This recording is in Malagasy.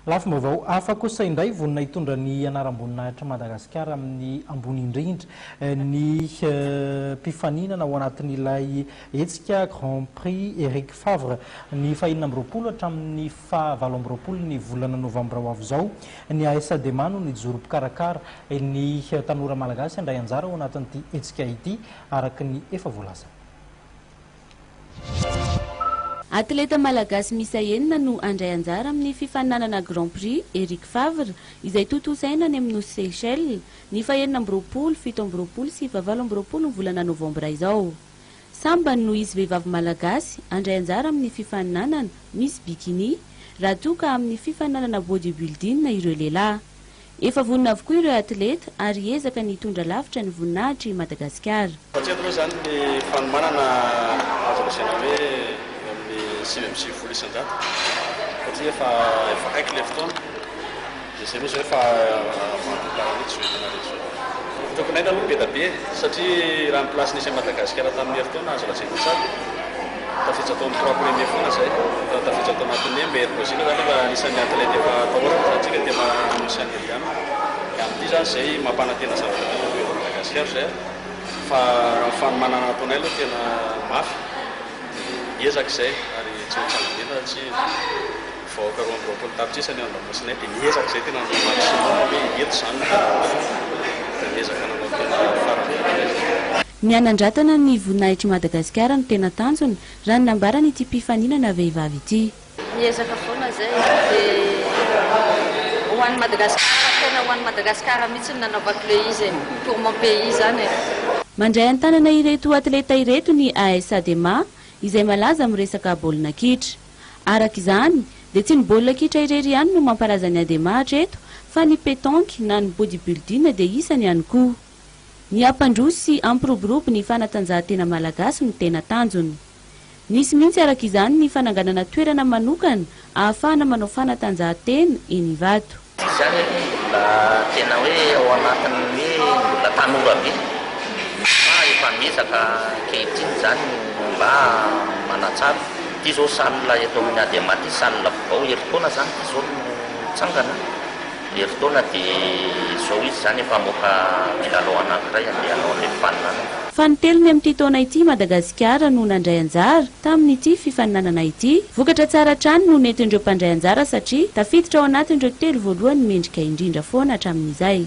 Lafo vaovao hafa kosa indray vonina hitondra ny anaram-boninahitra Madagasikara amin'ny ambony indrindra ny mpifaninana ao anatin'ilay hetsika Grand Prix Eric Favre ny fahinina amby roapolo hatramin'ny fahavalo amby roapolo ny volana novambra ho avy izao ny AS-DEMA no nijoro mpikarakara ny tanora malagasy handray anjara ao anatin'ity hetsika ity araka ny efa voalaza. Atleta malagasy misa enina no andray anjara amin'ny fifaninanana Grand Prix Eric Favre izay totosaina any amin'ny Seychelles ny fahenina amby roapolo, fito amby roapolo sy valo amby roapolo ny volana novambra izao. Sambany no izy vehivavy malagasy andray anjara amin'ny fifaninanana Miss Bikini raha toa ka amin'ny fifaninanana bodybuilding ireo lehilahy. Efa vonina avokoa ireo atleta ary ezaka ny hitondra lavitra ny voninahitry Madagasikara. Sy folo isan-jato satria efa haiko ilay fotoana dia izay loha efa mampiparahitsy hoentina rehetra tokony aina aloha be da be satria raha ny place nisy Madagasikara tamin'ny fotoana azo lazaina tsara tafiditra tao amin'ny 3 premier foana zay tafiditra tao anatin'ny meilleur Brésil zany efa anisan'ny atleta efa atahorana satria tema anisany indiana amin'ity zany zay mampanantena zavatra tena Madagasikara zay fa fanomanana ataonay aloha tena mafy ezaka izay ary tsy mitsanganena tsy vahoaka roa amby roapolo tapitrisany ao an-damosina dia miezaka izay tena maximum hoe eto izany dia miezaka nanao tena farany. Ny anandratana ny voninahitry Madagasikara no tena tanjony raha ny nambarany ity mpifaninana vehivavy ity. Miezaka foana zay dia ho an'ny Madagasikara tena ho an'ny Madagasikara mihitsy ny nanaovako le izy pour mon pays zany. Mandray an-tanana ireto atleta ireto ny AS-DEMA izay malaza amin'ny resaka baolina kitra. Araka izany dia tsy ny baolina kitra irery ihany no mampalaza ny ADEMA hatreto fa ny pétanque na ny bodybuilding dia isany ihany koa. Ny ampandroso sy ampiroborobo ny fanatanjahantena malagasy no tena tanjony. Nisy mihitsy araka izany ny fananganana toerana manokana ahafahana manao fanatanjahantena eny Ivato. Izany mbola tena hoe ao anatin'ny mbola tanora be fa efa miezaka kehitriny zany mba manatsara ty zao salina eto amin'ny ADEMA ty salina vao eritaona zany ty zao mitsangana eritaona dia zao izy zany efa moka milalao anankiray andehanao le fifaninana. Fa ny telony amin'ity taona ity Madagasikara no nandray anjara tamin'ity fifaninanana ity. Vokatra tsara trano no nentin'ireo mpandray anjara satria tafiditra ao anatin'ireo telo voalohany mendrika indrindra foana hatramin'izay.